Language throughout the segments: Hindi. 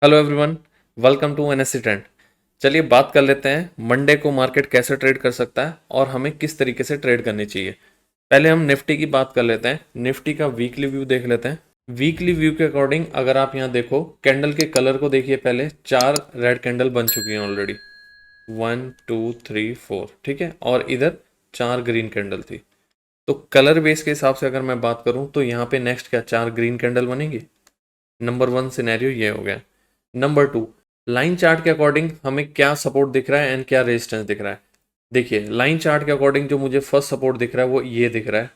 Hello everyone, welcome to NSC trend. चलिए बात कर लेते हैं मंडे को मार्केट कैसे ट्रेड कर सकता है और हमें किस तरीके से ट्रेड करनी चाहिए। पहले हम निफ्टी की बात कर लेते हैं। निफ्टी का वीकली व्यू देख लेते हैं। वीकली व्यू के अकॉर्डिंग अगर आप यहाँ देखो, कैंडल के कलर को देखिए। पहले 4 रेड कैंडल बन चुकी हैं ऑलरेडी, 1 2 3 4, ठीक है। और इधर 4 ग्रीन कैंडल थी। तो कलर बेस के हिसाब से अगर मैं बात करूं तो यहाँ पे नेक्स्ट क्या 4 ग्रीन कैंडल बनेंगी। नंबर 1 सिनेरियो ये हो गया। नंबर 2, लाइन चार्ट के अकॉर्डिंग हमें क्या सपोर्ट दिख रहा है एंड क्या रेजिस्टेंस दिख रहा है। देखिए लाइन चार्ट के अकॉर्डिंग जो मुझे फर्स्ट सपोर्ट दिख रहा है वो ये दिख रहा है,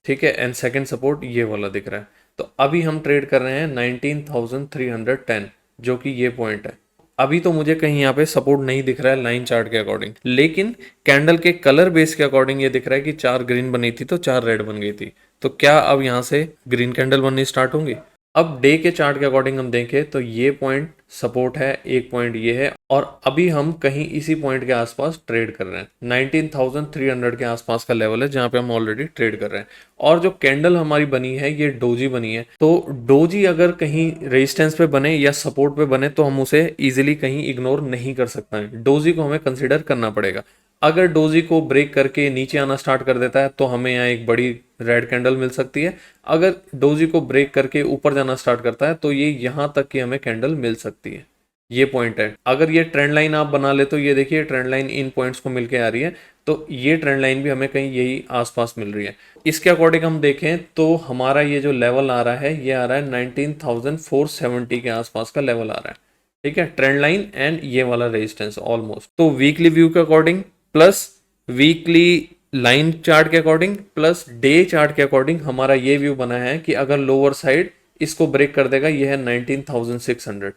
ठीक है। एंड सेकंड सपोर्ट ये वाला दिख रहा है। तो अभी हम ट्रेड कर रहे हैं 19,310, जो कि ये पॉइंट है। अभी तो मुझे कहीं यहाँ पे सपोर्ट नहीं दिख रहा है लाइन चार्ट के अकॉर्डिंग, लेकिन कैंडल के कलर बेस के अकॉर्डिंग ये दिख रहा है कि 4 ग्रीन बनी थी तो 4 रेड बन गई थी। तो क्या अब यहाँ से ग्रीन कैंडल बननी स्टार्ट होंगी। अब डे के चार्ट के अकॉर्डिंग हम देखें तो ये पॉइंट सपोर्ट है, एक पॉइंट ये है, और अभी हम कहीं इसी पॉइंट के आसपास ट्रेड कर रहे हैं। 19,300 के आसपास का लेवल है जहां पे हम ऑलरेडी ट्रेड कर रहे हैं। और जो कैंडल हमारी बनी है ये डोजी बनी है। तो डोजी अगर कहीं रेजिस्टेंस पे बने या सपोर्ट पे बने तो हम उसे इजिली कहीं इग्नोर नहीं कर सकते हैं। डोजी को हमें कंसिडर करना पड़ेगा। अगर डोजी को ब्रेक करके नीचे आना स्टार्ट कर देता है तो हमें यहाँ एक बड़ी रेड कैंडल मिल सकती है। अगर डोजी को ब्रेक करके ऊपर जाना स्टार्ट करता है तो ये यहाँ तक की हमें कैंडल मिल सकती है। ये पॉइंट है। अगर ये ट्रेंड लाइन आप बना ले तो ये देखिए ट्रेंड लाइन इन पॉइंट्स को मिलके आ रही है। तो ये ट्रेंड लाइन भी हमें कहीं यही आसपास मिल रही है। इसके अकॉर्डिंग हम देखें तो हमारा ये जो लेवल आ रहा है ये आ रहा है 19,470 के आसपास का लेवल आ रहा है, ठीक है। ट्रेंड लाइन एंड ये वाला रेजिस्टेंस ऑलमोस्ट। तो वीकली व्यू के according plus weekly line chart के अकॉर्डिंग प्लस डे चार्ट के अकॉर्डिंग हमारा ये व्यू बना है कि अगर लोअर साइड इसको ब्रेक कर देगा, ये है 19,600,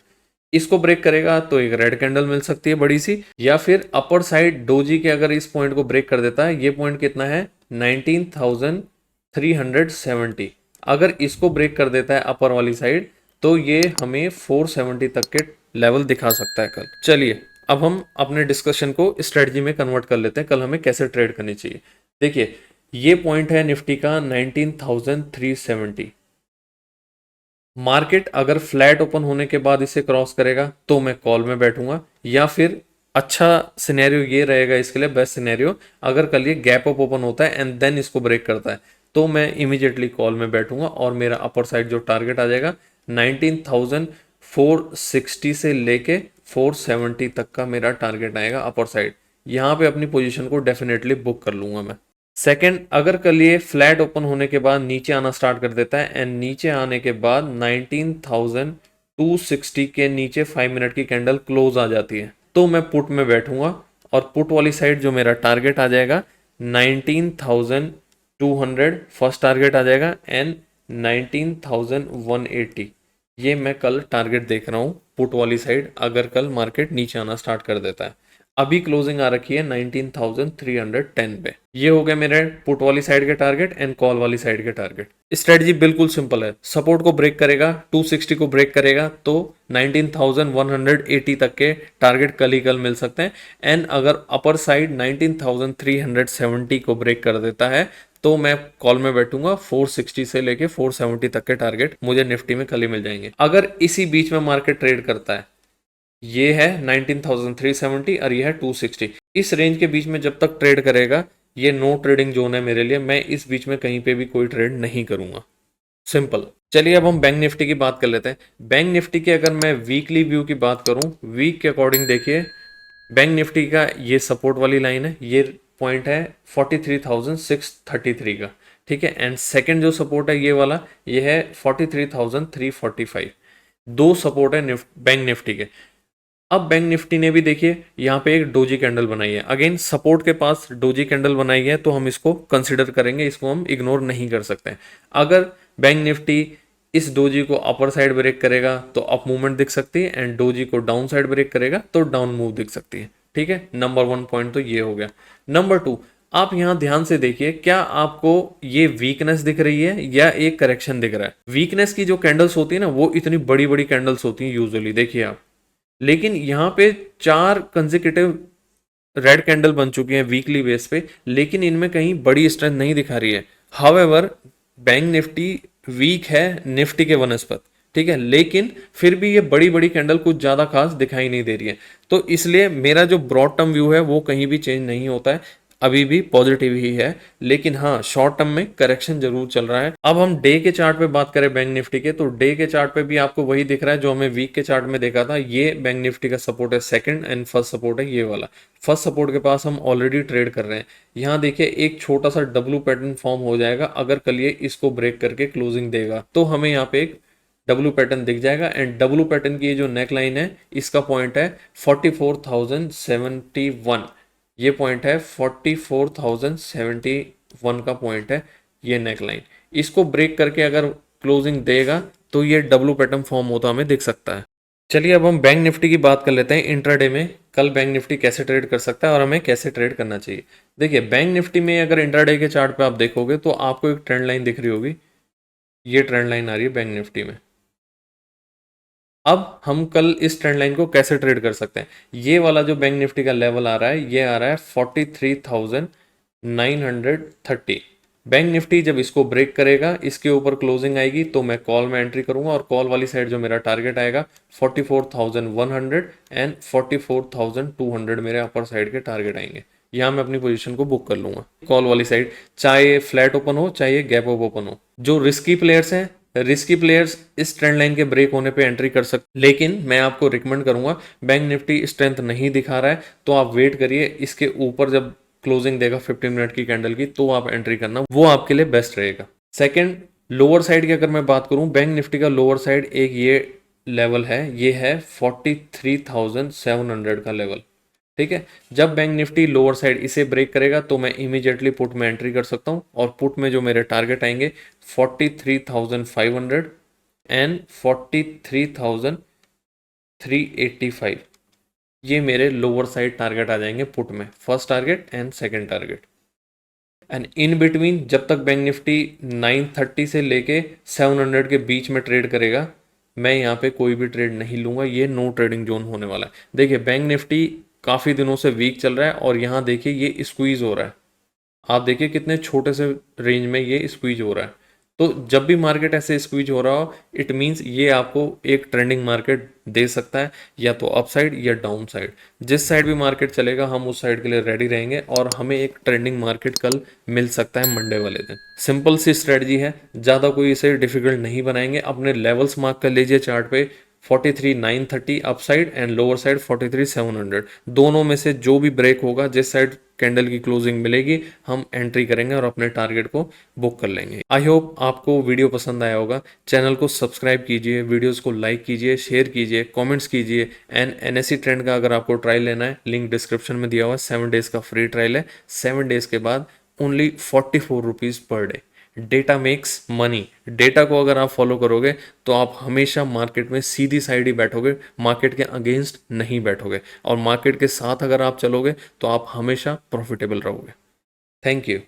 इसको ब्रेक करेगा तो एक रेड कैंडल मिल सकती है बड़ी सी। या फिर अपर साइड डोजी के अगर इस पॉइंट को ब्रेक कर देता है, ये पॉइंट कितना है 19,370, अगर इसको ब्रेक कर देता है अपर वाली साइड तो ये हमें 470 तक के लेवल दिखा सकता है कल। चलिए अब हम अपने डिस्कशन को स्ट्रेटजी में कन्वर्ट कर लेते हैं, कल हमें कैसे ट्रेड करनी चाहिए। देखिए ये पॉइंट है निफ्टी का 19,370। मार्केट अगर फ्लैट ओपन होने के बाद इसे क्रॉस करेगा तो मैं कॉल में बैठूंगा, या फिर अच्छा सिनेरियो ये रहेगा इसके लिए, बेस्ट सिनेरियो, अगर कल ये गैप अप ओपन होता है एंड देन इसको ब्रेक करता है तो मैं इमीडिएटली कॉल में बैठूंगा और मेरा अपर साइड जो टारगेट आ जाएगा 19,460 से लेके 470 तक का मेरा टारगेट आएगा अपर साइड। यहाँ पे अपनी पोजीशन को डेफिनेटली बुक कर लूंगा मैं। सेकंड, अगर कल ये फ्लैट ओपन होने के बाद नीचे आना स्टार्ट कर देता है एंड नीचे आने के बाद 19,260 के नीचे 5 मिनट की कैंडल क्लोज आ जाती है तो मैं पुट में बैठूंगा और पुट वाली साइड जो मेरा टारगेट आ जाएगा 19,200 फर्स्ट टारगेट आ जाएगा एंड 19,180, ये मैं कल टारगेट देख रहा हूँ पुट वाली साइड अगर कल मार्केट नीचे आना स्टार्ट कर देता है। अभी क्लोजिंग आ रखी है 19,310 पे। ये हो गया मेरे पुट वाली साइड के टारगेट एंड कॉल वाली साइड के टारगेट। स्ट्रेटजी बिल्कुल सिंपल है। सपोर्ट को ब्रेक करेगा, 260 को ब्रेक करेगा तो 19,180 तक के टारगेट कल ही कल मिल सकते हैं। एंड अगर अपर साइड 19,370 को ब्रेक कर देता है तो मैं कॉल में बैठूंगा। 460 से लेके 470 तक के टारगेट मुझे निफ्टी में कल ही मिल जाएंगे। अगर इसी बीच में मार्केट ट्रेड करता है, ये है 19,370 और ये है 260, इस रेंज के बीच में जब तक ट्रेड करेगा ये नो ट्रेडिंग जोन है मेरे लिए। मैं इस बीच में कहीं पे भी कोई ट्रेड नहीं करूंगा, सिंपल। चलिए अब हम बैंक निफ्टी की बात कर लेते हैं। बैंक निफ्टी की अगर मैं वीकली व्यू की बात करूं, वीक के अकॉर्डिंग देखिए बैंक निफ्टी का ये सपोर्ट वाली लाइन है, ये पॉइंट है 43,633 का, ठीक है। एंड सेकंड जो सपोर्ट है ये वाला, ये है 43,345। दो सपोर्ट है बैंक निफ्टी के। अब बैंक निफ्टी ने भी देखिए यहाँ पे एक डोजी कैंडल बनाई है, अगेन सपोर्ट के पास डोजी कैंडल बनाई है तो हम इसको कंसिडर करेंगे, इसको हम इग्नोर नहीं कर सकते। अगर बैंक निफ्टी इस डोजी को अपर साइड ब्रेक करेगा तो अप मूवमेंट दिख सकती है एंड डोजी को डाउन साइड ब्रेक करेगा तो डाउन मूव दिख सकती है, ठीक है। नंबर 1 पॉइंट तो ये हो गया। नंबर 2, आप यहाँ ध्यान से देखिए, क्या आपको ये वीकनेस दिख रही है या एक करेक्शन दिख रहा है। वीकनेस की जो कैंडल्स होती है ना वो इतनी बड़ी बड़ी कैंडल्स होती हैं यूजुअली, देखिए आप, लेकिन यहाँ पे 4 कंसेक्यूटिव रेड कैंडल बन चुकी हैं वीकली बेस पे, लेकिन इनमें कहीं बड़ी स्ट्रेंथ नहीं दिखा रही है। हाउएवर बैंक निफ्टी वीक है निफ्टी के वनस्पत, ठीक है, लेकिन फिर भी ये बड़ी बड़ी कैंडल कुछ ज़्यादा खास दिखाई नहीं दे रही है। तो इसलिए मेरा जो ब्रॉड टर्म व्यू है वो कहीं भी चेंज नहीं होता है, अभी भी पॉजिटिव ही है। लेकिन हाँ, शॉर्ट टर्म में करेक्शन जरूर चल रहा है। अब हम डे के चार्ट पे बात करें बैंक निफ्टी के, तो डे के चार्ट पे भी आपको वही दिख रहा है जो हमें वीक के चार्ट में देखा था। ये बैंक निफ्टी का सपोर्ट है सेकंड, एंड फर्स्ट सपोर्ट है ये वाला। फर्स्ट सपोर्ट के पास हम ऑलरेडी ट्रेड कर रहे हैं। यहाँ देखिए एक छोटा सा डब्लू पैटर्न फॉर्म हो जाएगा, अगर कल ये इसको ब्रेक करके क्लोजिंग देगा तो हमें यहाँ पे एक डब्लू पैटर्न दिख जाएगा। एंड डब्लू पैटर्न की ये जो नेक लाइन है इसका पॉइंट है 44,071। ये पॉइंट है 44,071 का पॉइंट है ये नेक लाइन। इसको ब्रेक करके अगर क्लोजिंग देगा तो ये डब्लू पैटर्न फॉर्म होता हमें दिख सकता है। चलिए अब हम बैंक निफ्टी की बात कर लेते हैं। इंट्राडे में कल बैंक निफ्टी कैसे ट्रेड कर सकता है और हमें कैसे ट्रेड करना चाहिए। देखिए बैंक निफ्टी में अगर इंट्राडे के चार्ट पे आप देखोगे तो आपको एक ट्रेंड लाइन दिख रही होगी, ये ट्रेंड लाइन आ रही है बैंक निफ्टी में। अब हम कल इस ट्रेंड लाइन को कैसे ट्रेड कर सकते हैं। ये वाला जो बैंक निफ्टी का लेवल आ रहा है ये आ रहा है 43,930। बैंक निफ्टी जब इसको ब्रेक करेगा, इसके ऊपर क्लोजिंग आएगी तो मैं कॉल में एंट्री करूंगा, और कॉल वाली साइड जो मेरा टारगेट आएगा 44,100 एंड 44,200 मेरे अपर साइड के टारगेट आएंगे। यहाँ मैं अपनी पोजीशन को बुक कर लूंगा कॉल वाली साइड, चाहे फ्लैट ओपन हो चाहे गैप अप ओपन हो। जो रिस्की प्लेयर्स हैं, रिस्की प्लेयर्स इस ट्रेंड लाइन के ब्रेक होने पे एंट्री कर सकते, लेकिन मैं आपको रिकमेंड करूंगा, बैंक निफ्टी स्ट्रेंथ नहीं दिखा रहा है तो आप वेट करिए, इसके ऊपर जब क्लोजिंग देगा 15 मिनट की कैंडल की तो आप एंट्री करना, वो आपके लिए बेस्ट रहेगा। सेकंड, लोअर साइड की अगर मैं बात करूं, बैंक निफ्टी का लोअर साइड एक ये लेवल है, ये है 43,700 का लेवल। ठीक है, जब बैंक निफ्टी लोअर साइड इसे ब्रेक करेगा तो मैं इमीडिएटली पुट में एंट्री कर सकता हूं, और पुट में जो मेरे टारगेट आएंगे 43,500 एंड 43,385, ये मेरे लोअर साइड टारगेट आ जाएंगे पुट में, first target and second target. And in between जब तक बैंक निफ्टी 930 से लेके 700 के बीच में ट्रेड करेगा, मैं यहाँ पे कोई भी ट्रेड नहीं लूंगा, ये नो ट्रेडिंग जोन होने वाला है। देखिए बैंक निफ्टी काफ़ी दिनों से वीक चल रहा है और यहाँ देखिए ये स्क्वीज हो रहा है, आप देखिए कितने छोटे से रेंज में ये स्क्वीज हो रहा है। तो जब भी मार्केट ऐसे स्क्वीज हो रहा हो, इट मीन्स ये आपको एक ट्रेंडिंग मार्केट दे सकता है, या तो अप साइड या डाउन साइड। जिस साइड भी मार्केट चलेगा हम उस साइड के लिए रेडी रहेंगे, और हमें एक ट्रेंडिंग मार्केट कल मिल सकता है मंडे वाले दिन। सिंपल सी स्ट्रेटजी है, ज़्यादा कोई इसे डिफिकल्ट नहीं बनाएंगे। अपने लेवल्स मार्क कर लीजिए चार्ट पे, 43,930 up side and lower side 43,700, दोनों में से जो भी ब्रेक होगा, जिस साइड कैंडल की क्लोजिंग मिलेगी हम एंट्री करेंगे और अपने टारगेट को बुक कर लेंगे। आई होप आपको वीडियो पसंद आया होगा। चैनल को सब्सक्राइब कीजिए, वीडियोस को लाइक कीजिए, शेयर कीजिए, कमेंट्स कीजिए। एंड एनएससी ट्रेंड का अगर आपको ट्रायल लेना है, लिंक डिस्क्रिप्शन में दिया हुआ है, 7 डेज का फ्री ट्रायल है। 7 डेज के बाद only 44 rupees per day. Data makes money, data को अगर आप फॉलो करोगे तो आप हमेशा मार्केट में सीधी साइड ही बैठोगे, मार्केट के अगेंस्ट नहीं बैठोगे, और मार्केट के साथ अगर आप चलोगे तो आप हमेशा प्रॉफिटेबल रहोगे। Thank you.